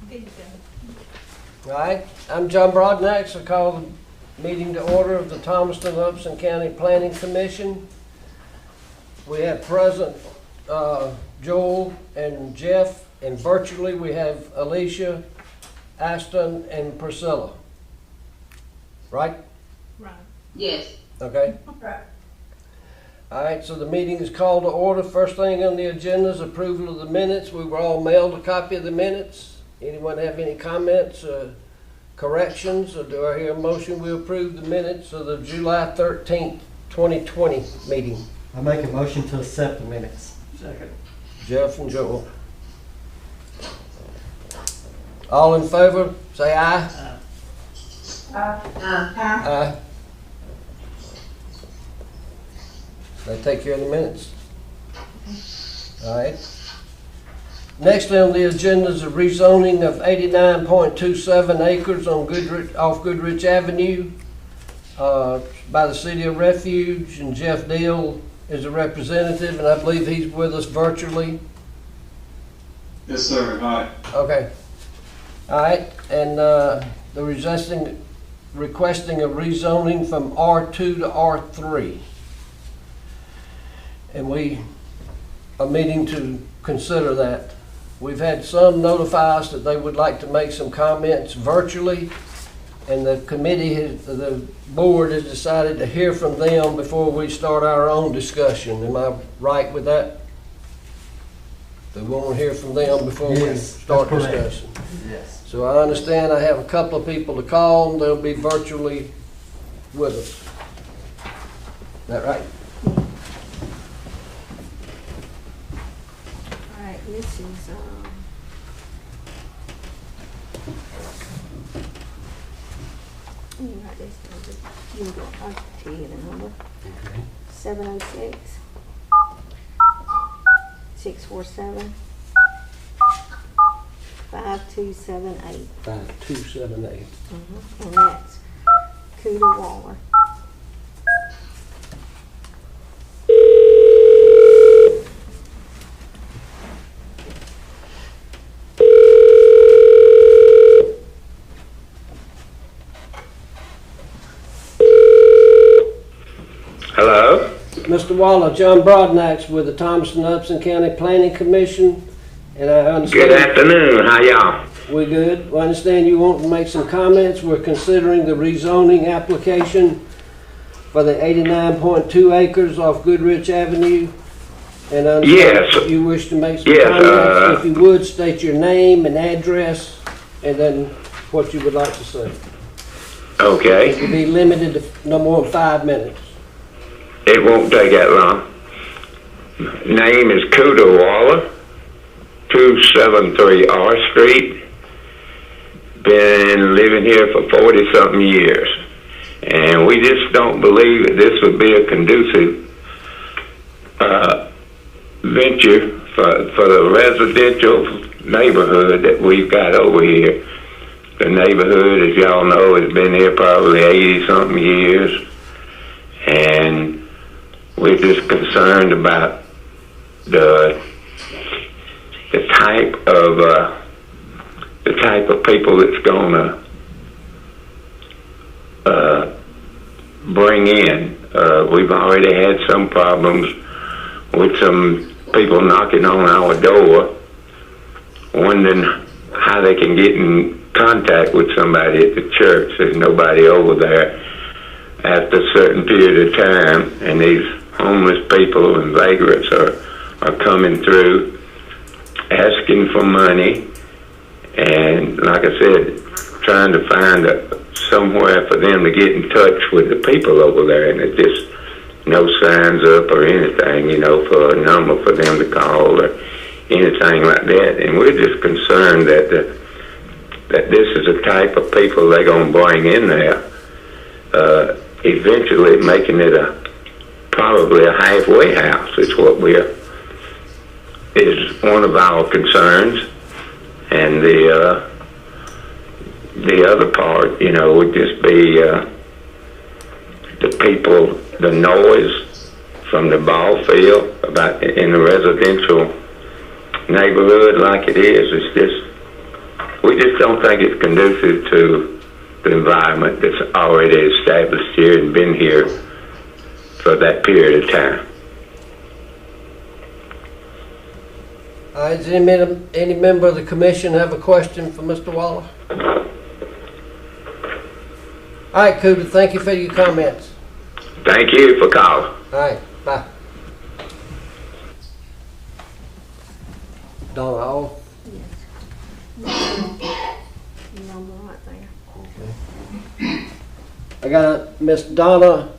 There you go. All right, I'm John Broadnax. I call the meeting to order of the Thomaston Upson County Planning Commission. We have present Joel and Jeff, and virtually we have Alicia, Aston, and Priscilla. Right? Right. Yes. Okay. Right. All right, so the meeting is called to order. First thing on the agenda is approval of the minutes. We were all mailed a copy of the minutes. Anyone have any comments, corrections, or do I hear a motion we approve the minutes of the July 13th, 2020 meeting? I make a motion to accept the minutes. Second. Jeff and Joel. All in favor, say aye. Aye. They take care of the minutes. All right. Next on the agenda is a rezoning of 89.27 acres on off Goodrich Avenue by the City of Refuge, and Jeff Deal is a representative, and I believe he's with us virtually. Yes, sir. Hi. Okay. All right, and they're requesting a rezoning from R2 to R3. And we are meeting to consider that. We've had some notify us that they would like to make some comments virtually, and the the board has decided to hear from them before we start our own discussion. Am I right with that? They want to hear from them before we start discussing. Yes. So I understand I have a couple of people to call, and they'll be virtually with us. Is that right? All right, this is, you write this down. You go, I'll tell you the number. Okay. 706 647 5278. 5278. And that's Cooter Waller. Hello? Mr. Waller, John Broadnax with the Thomaston Upson County Planning Commission, and I understand. Good afternoon. How y'all? We're good. We understand you want to make some comments. We're considering the rezoning application for the 89.2 acres off Goodrich Avenue. And I understand Yes. you wish to make some Yes, comments. If you would, state your name and address, and then what you would like to say. Okay. You'll be limited to no more than 5 minutes. It won't take that long. Name is Cooter Waller, 273 R Street. Been living here for 40-something years. And we just don't believe that this would be a conducive venture for the residential neighborhood that we've got over here. The neighborhood, as y'all know, has been here probably 80-something years. And we're just concerned about the type of people that's gonna bring in. We've already had some problems with some people knocking on our door, wondering how they can get in contact with somebody at the church. There's nobody over there after a certain period of time, and these homeless people and vagrants are coming through asking for money, and like I said, trying to find somewhere for them to get in touch with the people over there, and there's just no signs up or anything, for a number for them to call or anything like that. And we're just concerned that this is the type of people they're going to bring in there, eventually making it probably a halfway house is is one of our concerns. And the other part, would just be the people, the noise from the ball field in the residential neighborhood like it is. It's just We just don't think it's conducive to the environment that's already established here and been here for that period of time. Does any member of the commission have a question for Mr. Waller? All right, Cooter, thank you for your comments. Thank you for calling. All right, bye. Donna, all? Number right there. I got a Miss Donna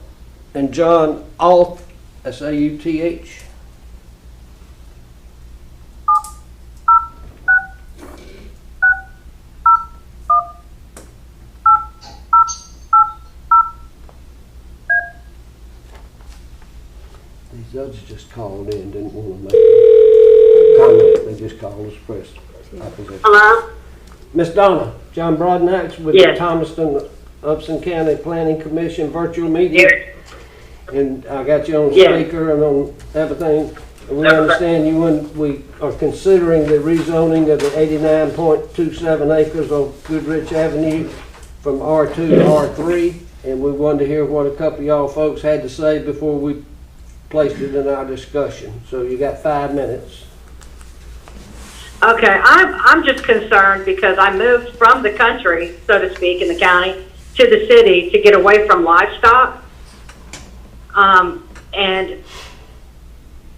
and John Alth, S-A-U-T-H. These others just called in, didn't want to make a comment, they just called us press opposition. Hello? Miss Donna, John Broadnax with Yes. the Thomaston Upson County Planning Commission virtual meeting. Yes. And I got you on Yes. speaker and on everything. And we Okay. understand you and we are considering the rezoning of the 89.27 acres on Goodrich Avenue from R2 to R3. And we wanted to hear what a couple of y'all folks had to say before we placed it in our discussion. So you got 5 minutes. Okay, I'm just concerned because I moved from the country, so to speak, in the county to the city to get away from livestock. And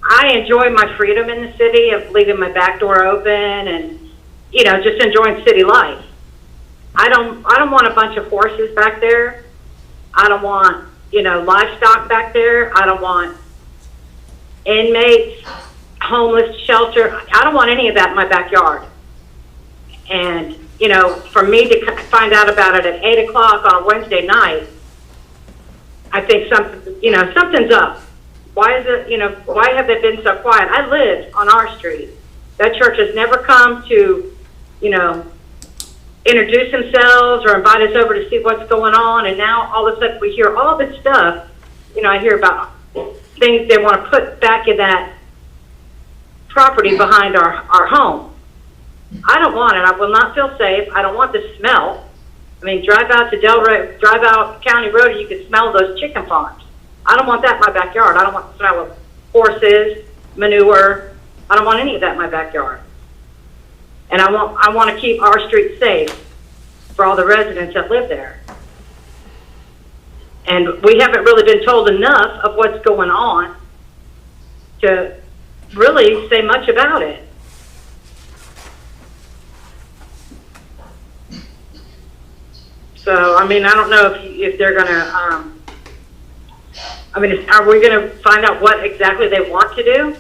I enjoy my freedom in the city of leaving my back door open and, you know, just enjoying city life. I don't want a bunch of horses back there. I don't want, you know, livestock back there. I don't want inmates, homeless shelter. I don't want any of that in my backyard. And, you know, for me to find out about it at 8 o'clock on a Wednesday night, I think something's up. Why is it, why have they been so quiet? I lived on our street. That church has never come to, introduce themselves or invite us over to see what's going on. And now all of a sudden we hear all this stuff. I hear about things they want to put back in that property behind our home. I don't want it. I will not feel safe. I don't want the smell. I mean, drive out County Road and you can smell those chicken farms. I don't want that in my backyard. I don't want the smell of horses, manure. I don't want any of that in my backyard. And I want to keep our street safe for all the residents that live there. And we haven't really been told enough of what's going on to really say much about it. So, I mean, I don't know if they're going to, are we going to find out what exactly they want to do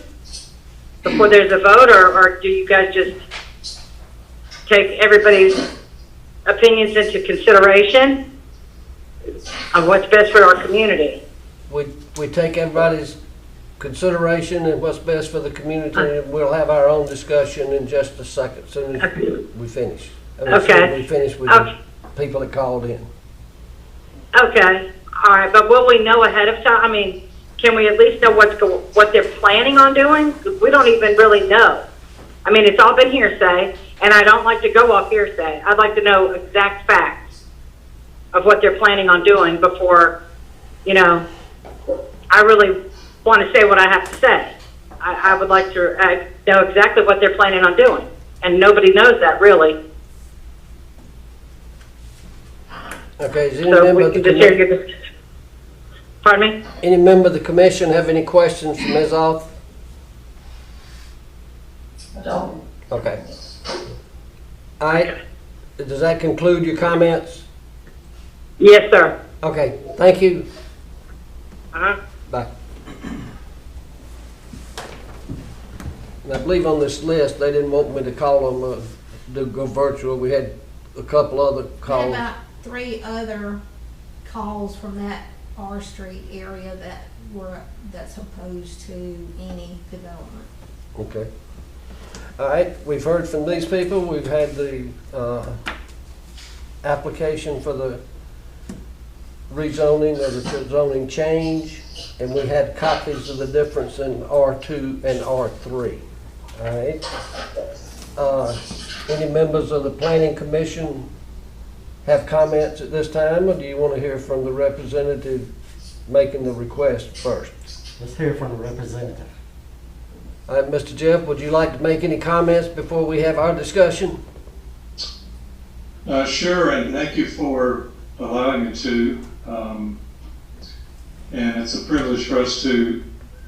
before there's a vote, or do you guys just take everybody's opinions into consideration of what's best for our community? We take everybody's consideration and what's best for the community, and we'll have our own discussion in just a second, soon as we finish. Okay. We finish with the people that called in. Okay, all right, but will we know ahead of time? I mean, can we at least know what they're planning on doing? We don't even really know. I mean, it's all been hearsay, and I don't like to go off hearsay. I'd like to know exact facts of what they're planning on doing before, I really want to say what I have to say. I would like to know exactly what they're planning on doing, and nobody knows that really. Okay, is any So member we of the can just hear your, pardon me? Any member of the commission have any questions for Ms. Alth? No. Okay. All right, does that conclude your comments? Yes, sir. Okay, thank you. Uh-huh. Bye. And I believe on this list, they didn't want me to call them, to go virtual. We had a couple other We had calls. about 3 other calls from that R Street area that's opposed to any development. Okay. All right, we've heard from these people. We've had the application for the rezoning or the zoning change, and we had copies of the difference in R2 and R3. All right. Any members of the planning commission have comments at this time, or do you want to hear from the representative making the request first? Let's hear from the representative. All right, Mr. Jeff, would you like to make any comments before we have our discussion? Sure, and thank you for allowing me to. And it's a privilege for us to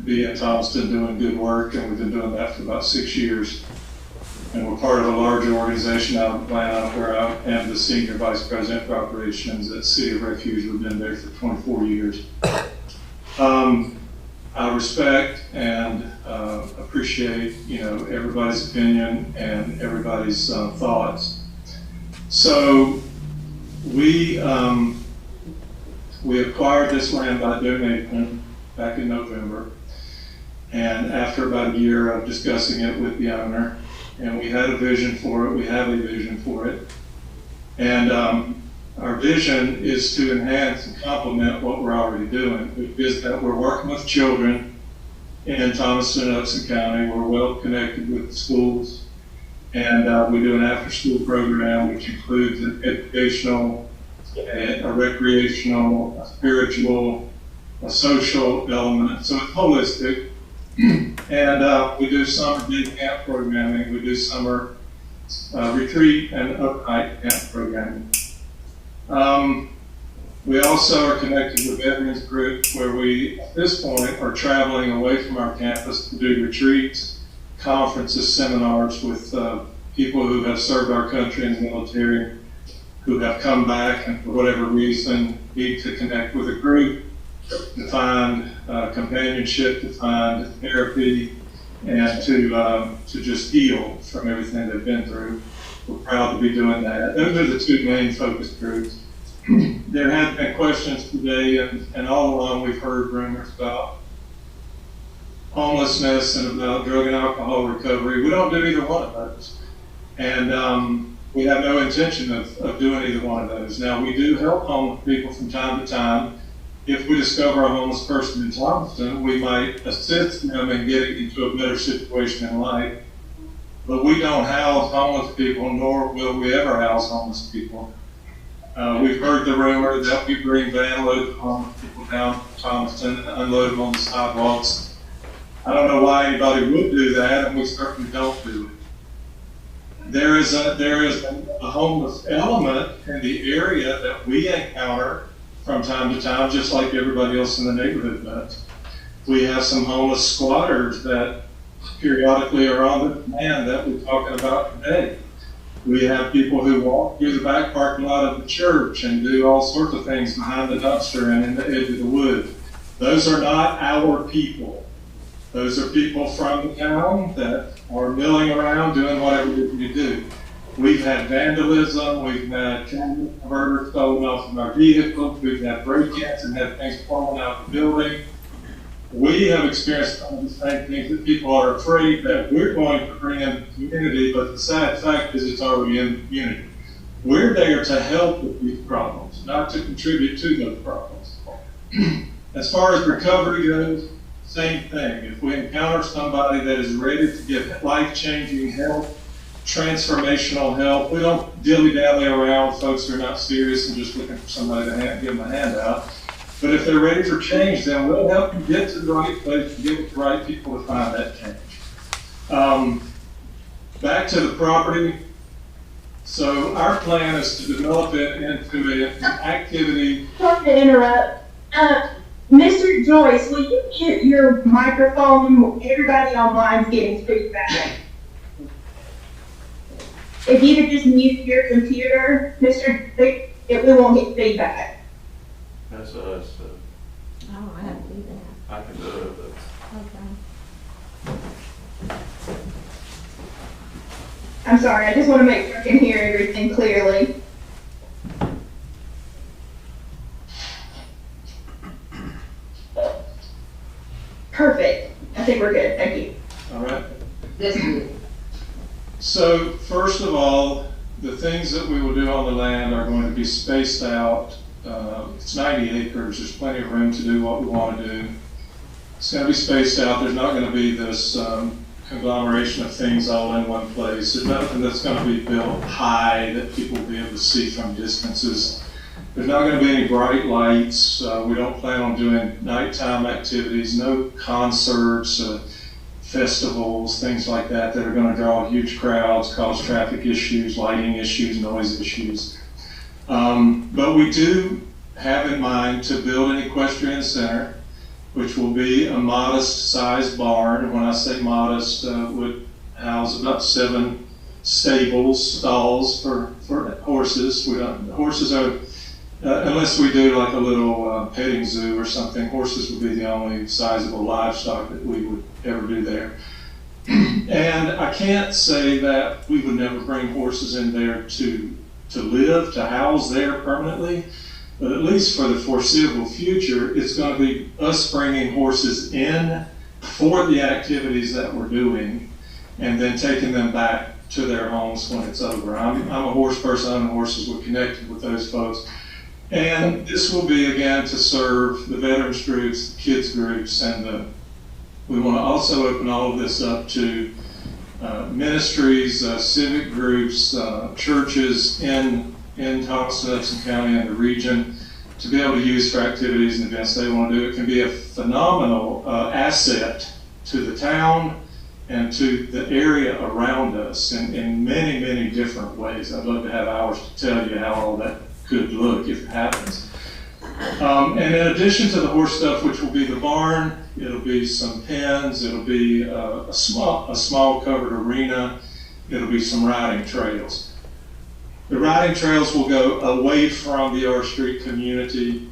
be in Thomaston doing good work, and we've been doing that for about 6 years. And we're part of a larger organization out of Atlanta where I am the Senior Vice President for Operations at City of Refuge. We've been there for 24 years. I respect and appreciate, everybody's opinion and everybody's thoughts. So we acquired this land by donation back in November, and after about a year of discussing it with the owner, and we had a vision for it, we have a vision for it, and our vision is to enhance and complement what we're already doing, which is that we're working with children in Thomaston and Upson County. We're well connected with the schools, and we do an after-school program which includes an educational, a recreational, a spiritual, a social element, so it's holistic. And we do summer day camp programming, we do summer retreat and overnight camp programming. We also are connected with veterans groups where we, at this point, are traveling away from our campus to do retreats, conferences, seminars with people who have served our country in the military, who have come back and for whatever reason need to connect with a group, to find companionship, to find therapy, and to just heal from everything they've been through. We're proud to be doing that. Those are the two main focus groups. There have been questions today, and all along we've heard rumors about homelessness and about drug and alcohol recovery. We don't do either one of those. And we have no intention of doing either one of those. Now, we do help homeless people from time to time. If we discover a homeless person in Thomaston, we might assist them in getting into a better situation in life. But we don't house homeless people, nor will we ever house homeless people. We've heard the rumor that we bring van loads of homeless people down to Thomaston and unload them on the sidewalks. I don't know why anybody would do that, and we certainly don't do it. There is a homeless element in the area that we encounter from time to time, just like everybody else in the neighborhood does. We have some homeless squatters that periodically are on the land that we're talking about today. We have people who walk through the back parking lot of the church and do all sorts of things behind the dumpster and in the edge of the woods. Those are not our people. Those are people from the town that are milling around doing whatever we do. We've had vandalism, we've had cabinet converters stolen off of our vehicles, we've had break-ins and had things falling out of the building. We have experienced some of the same things that people are afraid that we're going to bring in the community, but the sad fact is it's already in the community. We're there to help with these problems, not to contribute to those problems. As far as recovery goes, same thing. If we encounter somebody that is ready to give life-changing help, transformational help, we don't dilly-dally around with folks who are not serious and just looking for somebody to give them a handout. But if they're ready for change, then we'll help them get to the right place and get with the right people to find that change. Back to the property. So our plan is to develop it into an activity. Sorry to interrupt. Mr. Joyce, will you mute your microphone? Everybody online's getting feedback. If you could just mute your computer, we won't get feedback. That's us. I don't know how to do that. I can do it, but Okay. I'm sorry, I just want to make sure I can hear everything clearly. Perfect. I think we're good. Thank you. All right. That's good. So first of all, the things that we will do on the land are going to be spaced out. It's 90 acres. There's plenty of room to do what we want to do. It's going to be spaced out. There's not going to be this conglomeration of things all in one place. There's nothing that's going to be built high that people will be able to see from distances. There's not going to be any bright lights. We don't plan on doing nighttime activities, no concerts, festivals, things like that that are going to draw huge crowds, cause traffic issues, lighting issues, noise issues. But we do have in mind to build an equestrian center, which will be a modest-sized barn. When I say modest, would house about 7 stalls for horses. Horses are, unless we do like a little petting zoo or something, horses would be the only sizable livestock that we would ever do there. And I can't say that we would never bring horses in there to live, to house there permanently. But at least for the foreseeable future, it's going to be us bringing horses in for the activities that we're doing and then taking them back to their homes when it's over. I'm a horse person, I own horses, we're connected with those folks. And this will be, again, to serve the veterans groups, the kids groups, and we want to also open all of this up to ministries, civic groups, churches in Thomas Jefferson County and the region to be able to use for activities and events they want to do. It can be a phenomenal asset to the town and to the area around us in many, many different ways. I'd love to have hours to tell you how all that could look if it happens. And in addition to the horse stuff, which will be the barn, it'll be some pens, it'll be a small covered arena, it'll be some riding trails. The riding trails will go away from the R Street community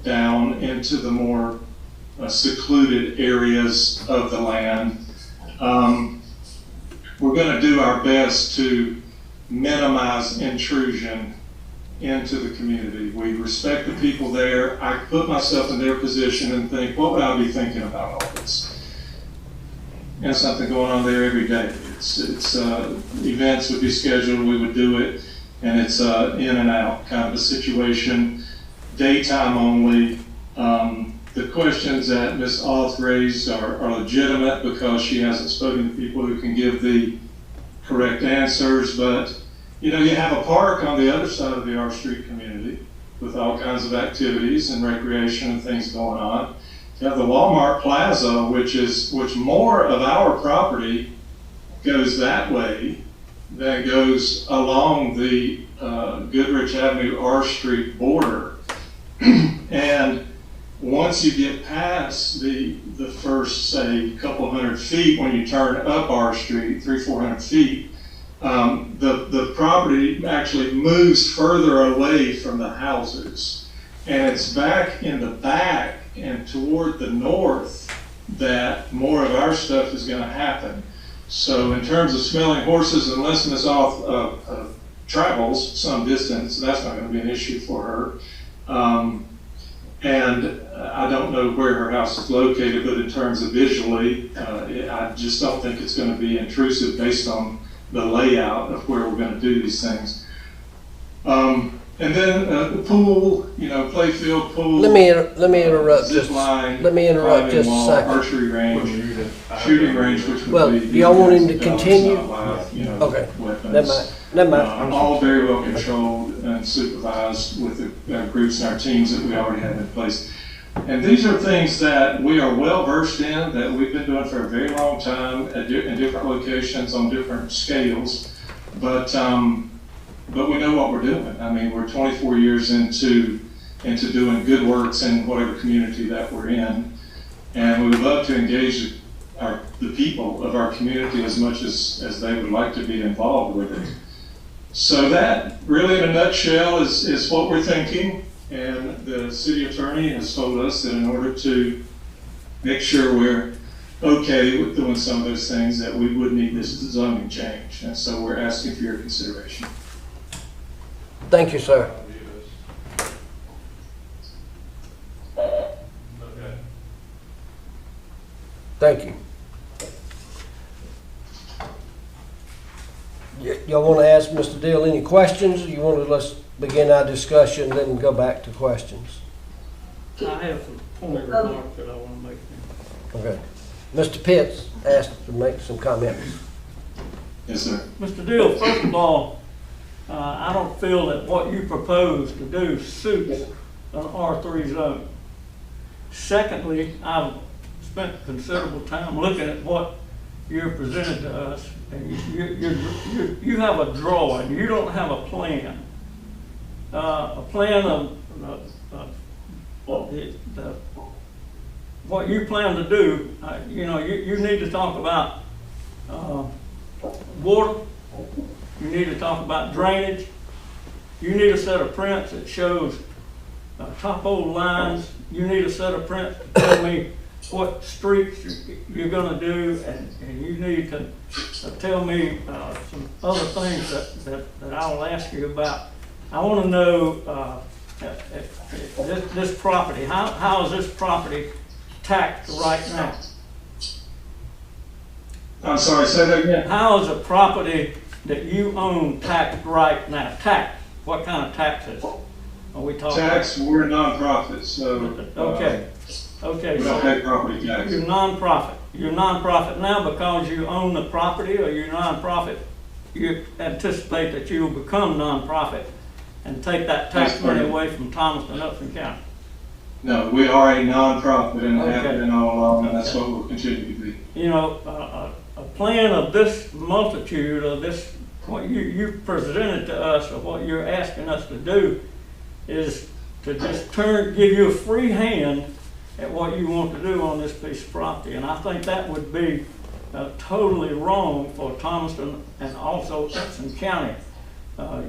down into the more secluded areas of the land. We're going to do our best to minimize intrusion into the community. We respect the people there. I put myself in their position and think, what would I be thinking about all this? And something going on there every day. Events would be scheduled, we would do it. And it's in and out kind of a situation, daytime only. The questions that Ms. Auth raised are legitimate because she hasn't spoken to people who can give the correct answers. But, you know, you have a park on the other side of the R Street community with all kinds of activities and recreation and things going on. You have the Walmart Plaza, which more of our property goes that way that goes along the Goodrich Avenue R Street border. And once you get past the first, say, couple hundred feet, when you turn up R Street, 300-400 feet, the property actually moves further away from the houses. And it's back in the back and toward the north that more of our stuff is going to happen. So in terms of smelling horses, unless Ms. Auth travels some distance, that's not going to be an issue for her. And I don't know where her house is located, but in terms of visually, I just don't think it's going to be intrusive based on the layout of where we're going to do these things. And then the pool, you know, playfield, pool. Let me interrupt just. Line, let me interrupt just a second. Archery range, shooting range, which would well, be. Do y'all want him to guns, continue? not live, you know, Okay. weapons. Never mind. All very well controlled and supervised with the groups and our teams that we already have in place. And these are things that we are well versed in, that we've been doing for a very long time in different locations on different scales. But we know what we're doing. I mean, we're 24 years into doing good works in whatever community that we're in. And we would love to engage the people of our community as much as they would like to be involved with it. So that, really in a nutshell, is what we're thinking. And the city attorney has told us that in order to make sure we're okay with doing some of those things, that we would need this zoning change. And so we're asking for your consideration. Thank you, sir. Okay. Thank you. Y'all want to ask Mr. Deal any questions? You want to let's begin our discussion, then go back to questions. I have a point of remark that I want to make. Okay. Mr. Pitts asked to make some comments. Yes, sir. Mr. Deal, first of all, I don't feel that what you propose to do suits an R3 zone. Secondly, I've spent considerable time looking at what you're presented to us, and you have a drawing, you don't have a plan. A plan of what you plan to do. You need to talk about water, you need to talk about drainage, you need a set of prints that shows top hole lines, you need a set of prints to tell me what streets you're gonna do, and you need to tell me some other things that I will ask you about. I wanna know this property, how is this property taxed right now? I'm sorry, say that again. How is a property that you own taxed right now? Tax, what kind of taxes are we talking about? Tax, we're a nonprofit, so. Okay, We don't pay property tax. you're nonprofit. You're nonprofit now because you own the property, or you're nonprofit, you anticipate that you will become nonprofit and take that tax That's money correct. away from Thomaston and Upson County? No, we are a nonprofit and have Okay. been all along, and that's what we'll continue to be. A plan of this multitude, of this, what you presented to us, or what you're asking us to do, is to just give you a free hand at what you want to do on this piece of property. And I think that would be totally wrong for Thomaston and also Upson County.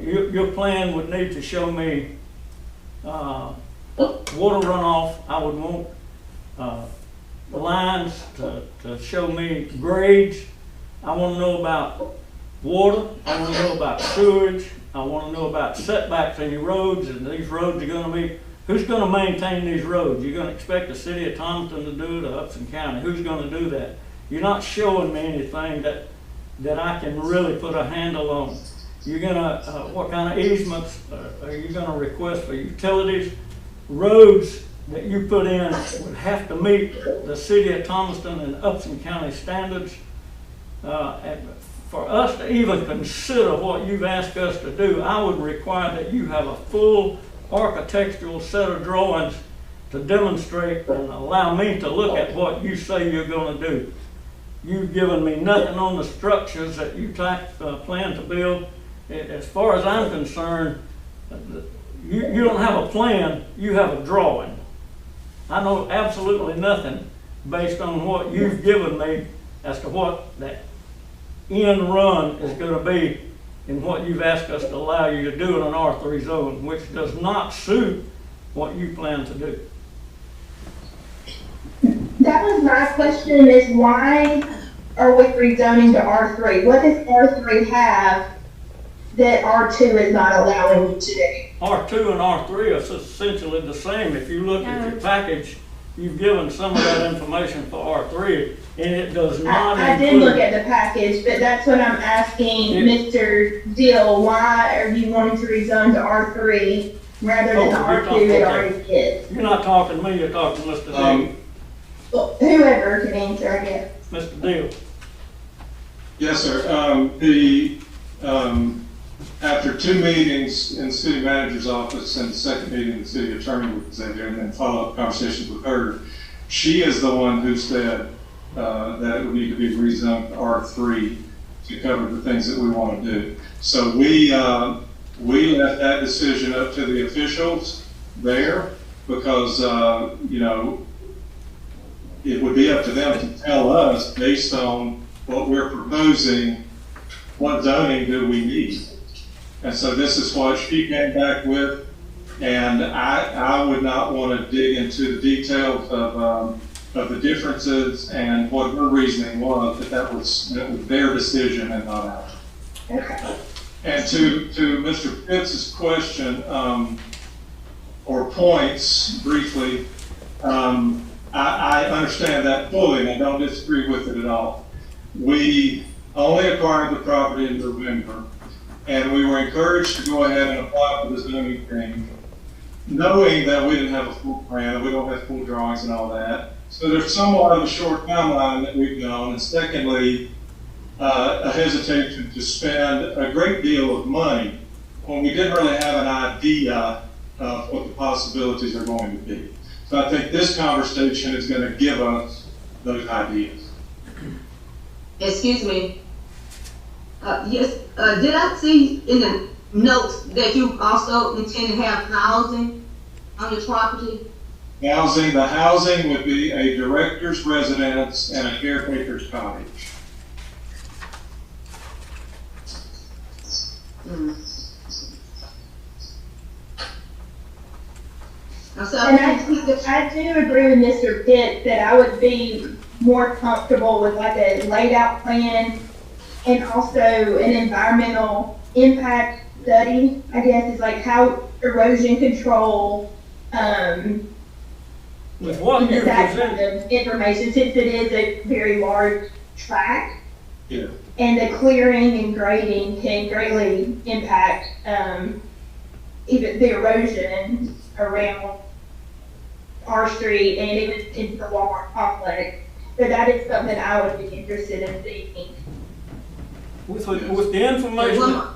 Your plan would need to show me water runoff. I would want lines to show me grades. I want to know about water. I want to know about sewage. I want to know about setbacks in your roads, and these roads are going to be, who's going to maintain these roads? You're going to expect the city of Thomaston to do it, or Upson County? Who's going to do that? You're not showing me anything that I can really put a handle on. You're going to, what kind of easements are you going to request for utilities? Roads that you put in would have to meet the city of Thomaston and Upson County standards. And for us to even consider what you've asked us to do, I would require that you have a full architectural set of drawings to demonstrate and allow me to look at what you say you're going to do. You've given me nothing on the structures that you plan to build. As far as I'm concerned, you don't have a plan, you have a drawing. I know absolutely nothing based on what you've given me as to what that end run is going to be in what you've asked us to allow you to do in an R3 zone, which does not suit what you plan to do. That was my question, is why are we rezoning to R3? What does R3 have that R2 is not allowing you to do? R2 and R3 are essentially the same. If you look at your package, you've given some of that information for R3, and it does not I did include. look at the package, but that's what I'm asking Mr. Dill. Why are you wanting to rezone to R3 rather than R2 it already is? You're not talking to me, you're talking to Mr. Deal. Well, whoever can answer, I guess. Mr. Deal. Yes, sir. After 2 meetings in the city manager's office and the second meeting the city attorney was there, and then follow-up conversations with her, she is the one who said that it would need to be rezoned to R3 to cover the things that we want to do. So we left that decision up to the officials there because, it would be up to them to tell us, based on what we're proposing, what zoning do we need. And so this is what she came back with, and I would not want to dig into the details of the differences and what her reasoning was, that was their decision and not ours. Okay. And to Mr. Pitts's question, or points briefly, I understand that fully, and I don't disagree with it at all. We only acquired the property in November, and we were encouraged to go ahead and apply for the zoning change knowing that we didn't have a full plan, and we don't have full drawings and all that. So there's somewhat of a short timeline that we've known, and secondly, a hesitation to spend a great deal of money when we didn't really have an idea of what the possibilities are going to be. So I think this conversation is going to give us those ideas. Excuse me. Yes, did I see in the notes that you also intend to have housing on your property? The housing would be a director's residence and a caretaker's cottage. Mm. And I do agree with Mr. Pitt that I would be more comfortable with like a laid out plan and also an environmental impact study, I guess, is like how erosion control, With what you that present, kind of information, since it is a very large tract. Yeah. And the clearing and grading can greatly impact, even the erosion around our street and even into the Walmart complex. So that is something I would be interested in seeing. with the information, that-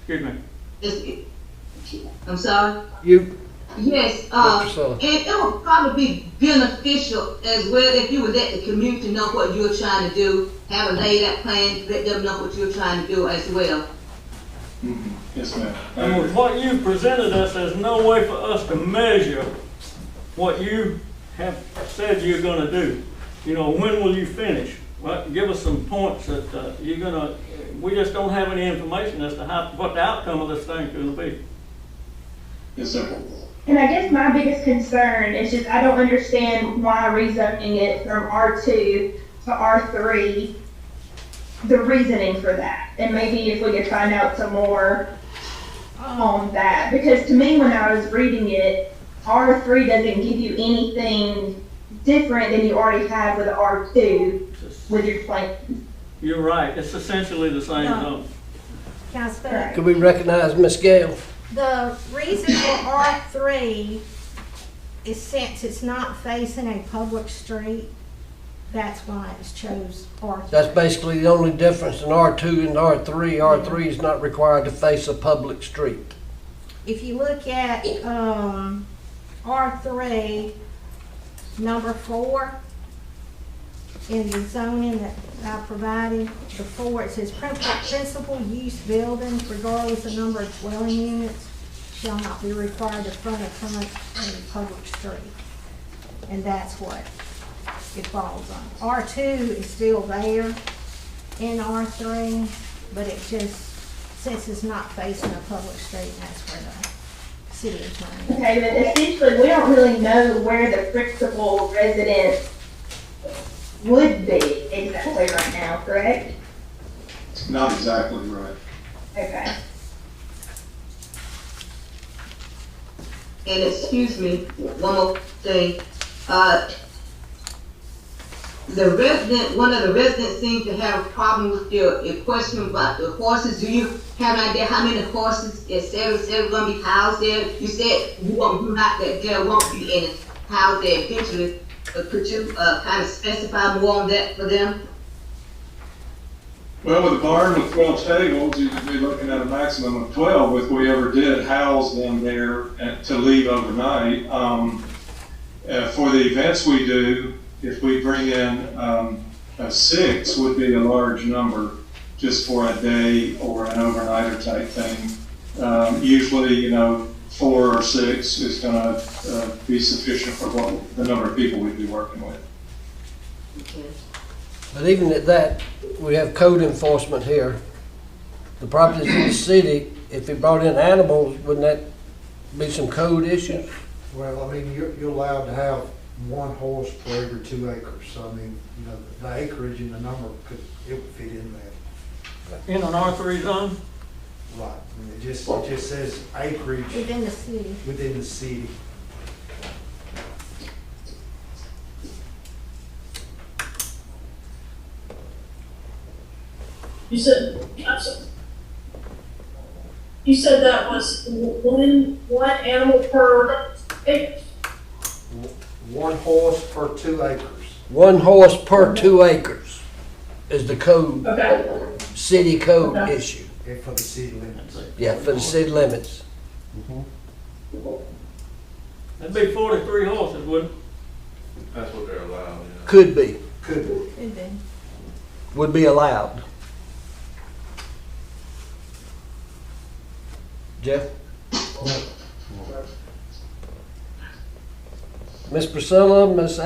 excuse me. I'm sorry? You, Yes, Mr. Sullivan. and it would probably be beneficial as well if you would let the community know what you're trying to do, have a laid out plan, let them know what you're trying to do as well. Mm-hmm. Yes, ma'am. And with what you presented us, there's no way for us to measure what you have said you're gonna do. You know, when will you finish? Well, give us some points that you're gonna, we just don't have any information as to what the outcome of this thing's gonna be. Yes, sir. And I guess my biggest concern is just I don't understand why rezoning it from R2 to R3, the reasoning for that. And maybe if we could find out some more on that. Because to me, when I was reading it, R3 doesn't give you anything different than you already have with R2 with your plan. You're right, it's essentially the same No. zone. Can I speak? Right. could we recognize Ms. Gale? The reason for R3 is since it's not facing a public street, that's why it's chose R3. That's basically the only difference in R2 and R3. R3 is not required to face a public street. If you look at R3, number 4, in the zoning that I provided, the 4, it says principal use buildings, regardless of number of dwelling units, shall not be required to front a public street. And that's what it falls on. R2 is still there in R3, but it just, since it's not facing a public street, that's where the city is running. Okay, but essentially, we don't really know where the principal residence would be exactly right now, correct? Not exactly right. Okay. And excuse me, one more thing, one of the residents seemed to have a problem with your question about the horses. Do you have an idea how many horses is gonna be housed there? You said there won't be any housed there eventually. Could you kind of specify more on that for them? Well, with a barn with 12 stables, you'd be looking at a maximum of 12 if we ever did house them there to leave overnight. For the events we do, if we bring in 6 would be a large number just for a day or an overnighter type thing. Usually, 4 or 6 is going to be sufficient for the number of people we'd be working with. Okay. But even at that, we have code enforcement here. The properties in the city, if we brought in animals, wouldn't that be some code issues? Well, I mean, you're allowed to have 1 horse per every 2 acres, so I mean, the acreage and the number it would fit in that. In an R3 zone? Right, I mean, it just says acreage Within the city. within the city. You said that was one animal per acre? 1 horse per 2 acres. 1 horse per 2 acres is the code, Okay. city code Okay. issue. And for the city limits. Yeah, for the city limits. That'd be 43 horses, wouldn't it? That's what they're allowed, yeah. Could be, Could be. Could be. would be allowed. Jeff? Miss Priscilla, Miss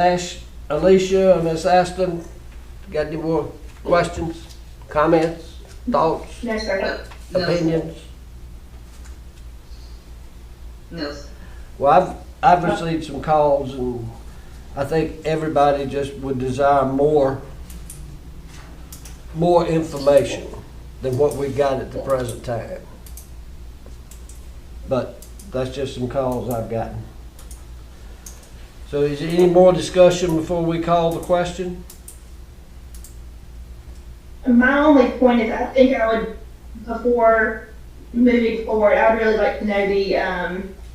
Alicia, Miss Aston, got any more questions, comments, thoughts, No, sir. opinions? No, sir. Well, I've received some calls, and I think everybody just would desire more information than what we got at the present time. But that's just some calls I've gotten. So is there any more discussion before we call the question? My only point is, I think I would, before moving forward, I would really like to know the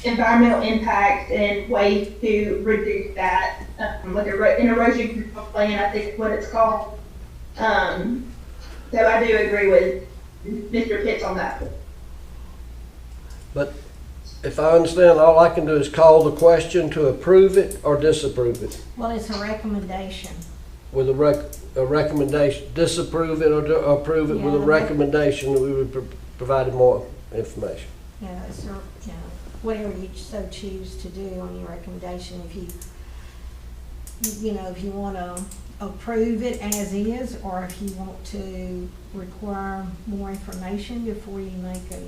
environmental impact and ways to reduce that, like an erosion control plan, I think is what it's called. So I do agree with Mr. Pitts on that. But if I understand, all I can do is call the question to approve it or disapprove it. Well, it's a recommendation. With a recommendation, disapprove it or approve it with a Yeah. recommendation that we would provide more information. Yeah, it's a, you know, whatever you so choose to do on your recommendation. If you know, if you want to approve it as is, or if you want to require more information before you make a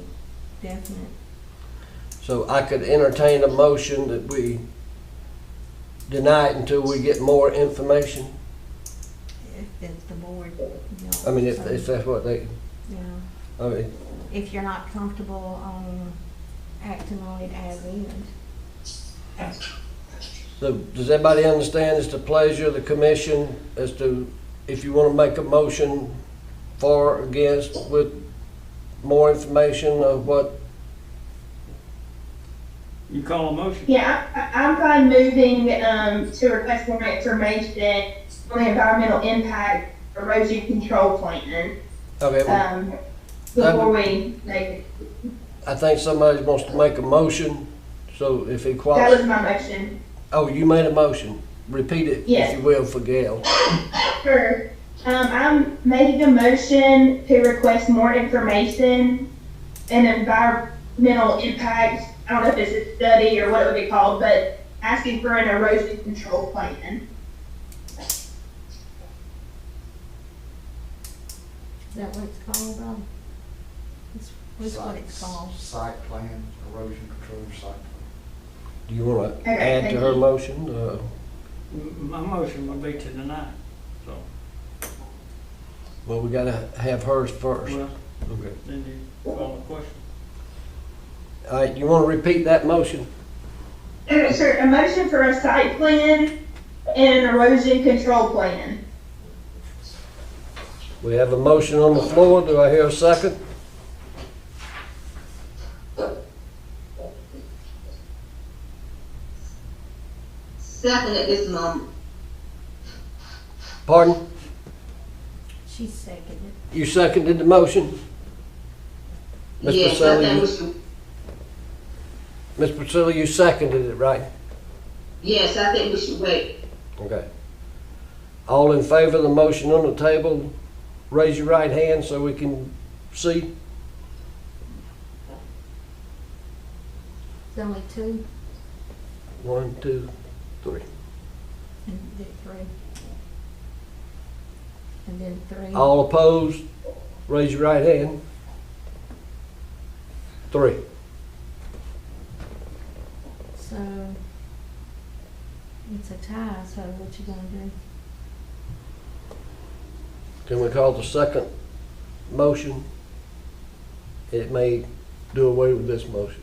definite. So I could entertain a motion that we deny it until we get more information. If the board, you know. I mean, if so, that's what they, you know, I mean, if you're not comfortable on acting on it as is. so does everybody understand it's the pleasure of the commission as to if you want to make a motion for or against with more information of what? You call a motion? Yeah, I'm fine moving to request more information on the environmental impact erosion control plan. Okay, Before we make it. I think somebody wants to make a motion, so if he That qualifies. was my motion. Oh, you made a motion. Repeat it, Yes. if you will, for Gail. Sure. I'm making a motion to request more information and environmental impact. I don't know if it's a study or what it would be called, but asking for an erosion control plan. Is that what it's called, Rob? What's what it's called? Site plan, erosion control site plan. Do you want to Okay, add to thank her you. motion? My motion would be to deny, so, Well, we gotta have hers first. well, Okay. then you call the question. All right, you want to repeat that motion? Sure, a motion for a site plan and an erosion control plan. We have a motion on the floor. Do I hear a second? Second at this moment. Pardon? She seconded. You seconded the motion? Ms. Yes, I Priscilla, think you- we should, Ms. Priscilla, you seconded it, right? yes, I think we should wait. Okay. All in favor of the motion on the table, raise your right hand so we can see. There's only two 1, 2, 3. and then three. And then three. All opposed, raise your right hand. 3. So it's a tie, so what you gonna do? Can we call the second motion? It may do away with this motion.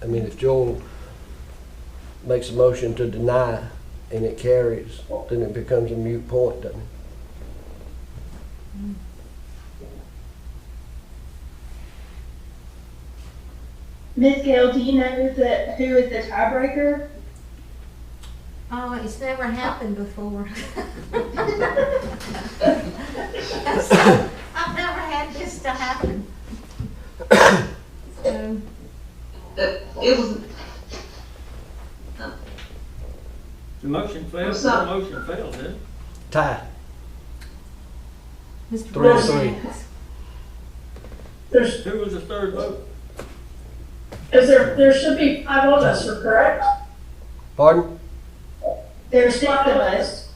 I mean, if Joel makes a motion to deny and it carries, then it becomes a moot point, doesn't it? Ms. Gail, do you know who is the tiebreaker? Oh, it's never happened before. I've never had this to happen. So, It was, The motion failed, What's up? the motion failed, didn't it? Tie. Mr. 3-3. Brown, There's, Who was the third vote? there should be 5 of us, correct? Pardon? There's 6 of us.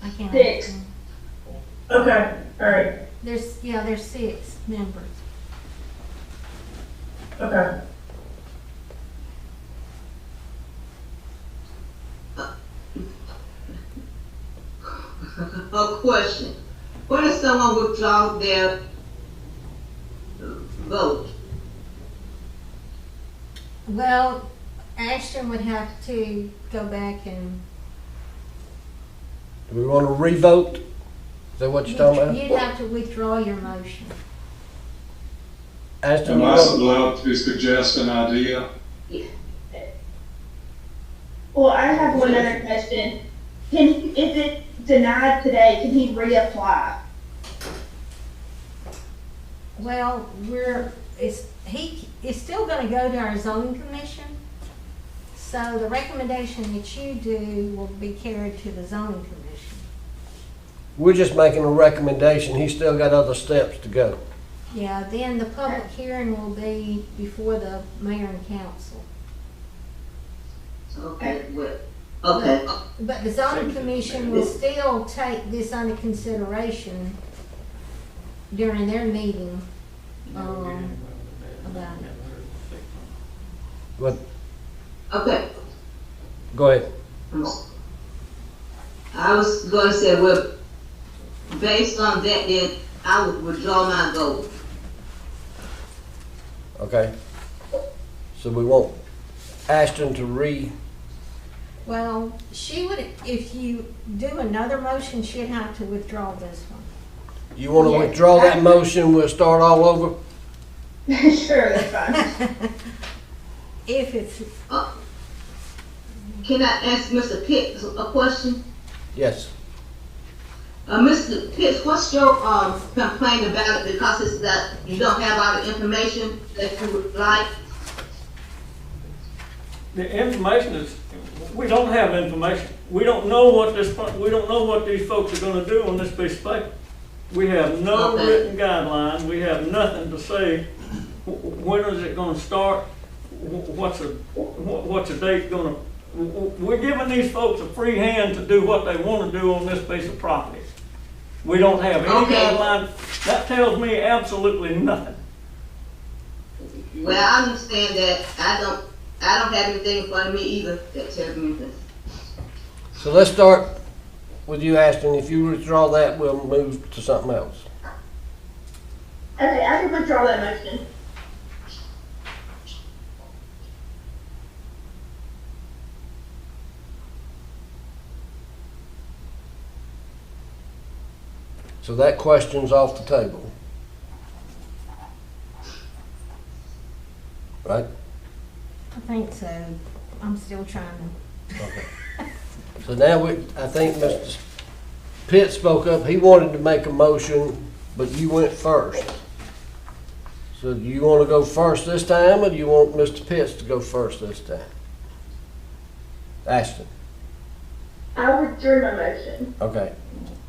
I can't. 6. understand. Okay, all right, There's 6 members. okay. a question. What if someone withdraws their vote? Well, Ashton would have to go back and. Do we want to revote? Is that what you're talking about? You'd have to withdraw your motion. Ashton, Am you I want- allowed to suggest an idea? Well, I have one other question. If it's denied today, can he reapply? Well, he is still gonna go to our zoning commission. So the recommendation that you do will be carried to the zoning commission. we're just making a recommendation. He's still got other steps to go. Yeah, then the public hearing will be before the mayor and council. Okay, well, okay. But the zoning commission will still take this under consideration during their meeting, about it. But, Okay. go ahead. I was gonna say, well, based on that, then I would withdraw my vote. Okay. So we want Ashton to Well, she would, if you do another motion, she'd have to withdraw this one. you want to Yes. withdraw that motion, we'll start all over? Sure, that's fine. If it's, Can I ask Mr. Pitts a question? Yes. Mr. Pitts, what's your, complaint about it, because it's that you don't have all the information that you would like? The information is, we don't have information. We don't know what we don't know what these folks are gonna do on this piece of paper. We have no Okay. written guideline, we have nothing to say, when is it gonna start? What's the date gonna, we're giving these folks a free hand to do what they wanna do on this piece of property. We don't have any Okay. guideline, that tells me absolutely nothing. Well, I understand that. I don't have anything in front of me either that tells me this. So let's start with you, Ashton. If you withdraw that, we'll move to something else. Okay, I can withdraw that motion. So that question's off the table. Right? I think so. I'm still trying to. Okay. So now I think Mr. Pitt spoke up. He wanted to make a motion, but you went first. So do you want to go first this time, or do you want Mr. Pitts to go first this time? Ashton. I withdrew my motion. Okay.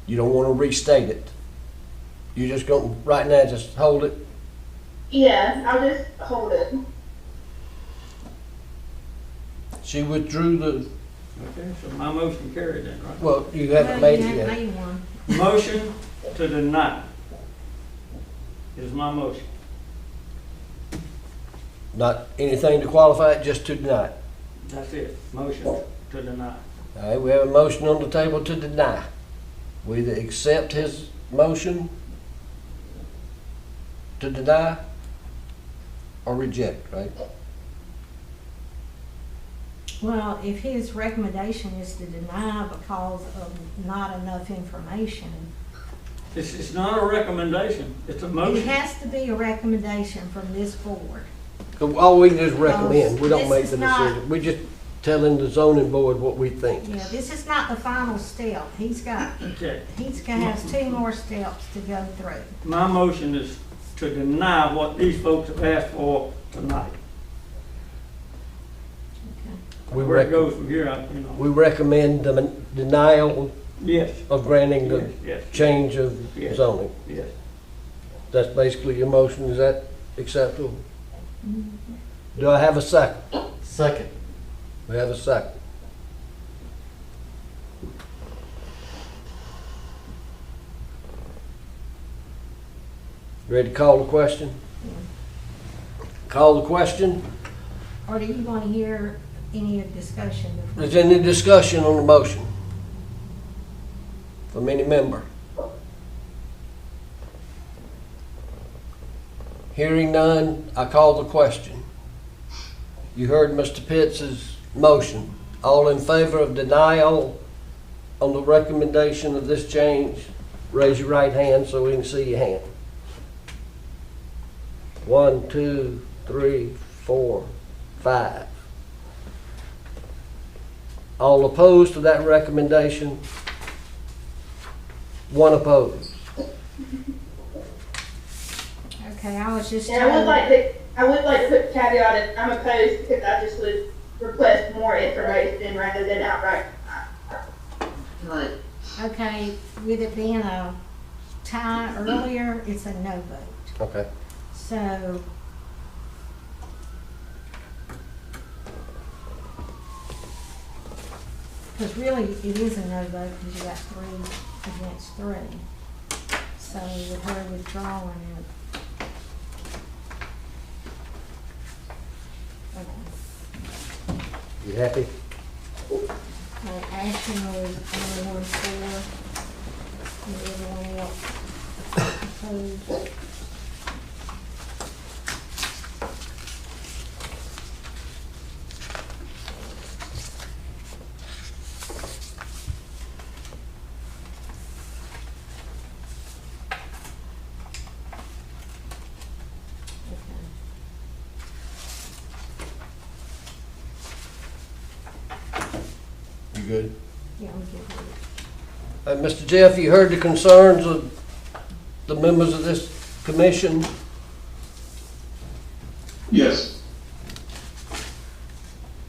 You don't want to restate it. You just going to, right now, just hold it. Yeah, I'll just hold it. She withdrew the, Okay, so my motion carried then, right? well, you haven't Well, made you it haven't yet. made one. Motion to deny is my motion. Not anything to qualify it, just to deny. That's it, motion to deny. All right, we have a motion on the table to deny. We either accept his motion to deny or reject, right? Well, if his recommendation is to deny because of not enough information, It's not a recommendation, it's a It motion. has to be a recommendation from this board. All we can just recommend, we don't This make is the not- decision. We just telling the zoning board what we think. Yeah, this is not the final step. Okay. Has 2 more steps to go through. My motion is to deny what these folks have asked for tonight. We Where it rec- goes from here, you know. We recommend the denial Yes, of granting the yes, change of Yes. zoning. yes. That's basically your motion. Is that acceptable? Do I have a second? Second. We have a second. Ready to call the question? Call the question. Or do you want to hear any discussion before? Is there any discussion on the motion from any member? Hearing none, I call the question. You heard Mr. Pitts's motion. All in favor of denial on the recommendation of this change, raise your right hand so we can see your hand. 1, 2, 3, 4, 5. All opposed to that recommendation? 1 opposed. Okay, I was just And I would told, like to put the caveat that I'm opposed because I just would request more information rather than outright. Right. okay, with it being a tie earlier, it's a no vote. Okay. So, because really it is a no vote because you got 3 against 3. So with her withdrawing it. Okay. You happy? Action was only 1-4. And everyone else opposed. You good? Yeah, I'm good with it. Mr. Jeff, you heard the concerns of the members of this commission? Yes.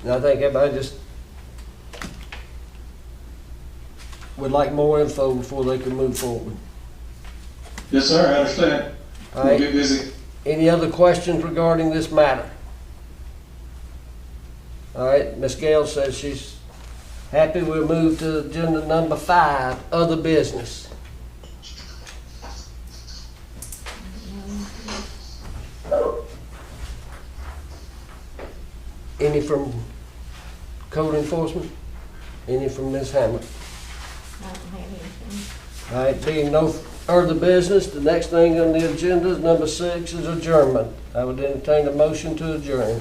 And I think everybody just would like more info before they can move forward. Yes, sir, I understand. All We'll right. get busy. Any other questions regarding this matter? All right, Ms. Gale says she's happy. We'll move to agenda number 5, other business. Any from code enforcement? Any from Ms. Hammond? I don't have anything. All right, being no further business, the next thing on the agenda is number 6 is adjournment. I would entertain a motion to adjourn.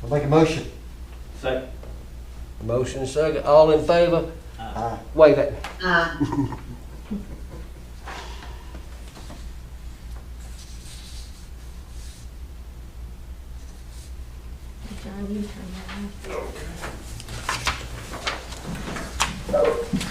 I'll make a motion. Second. Motion second. All in favor? Aye. Wave it. John, you turn that off.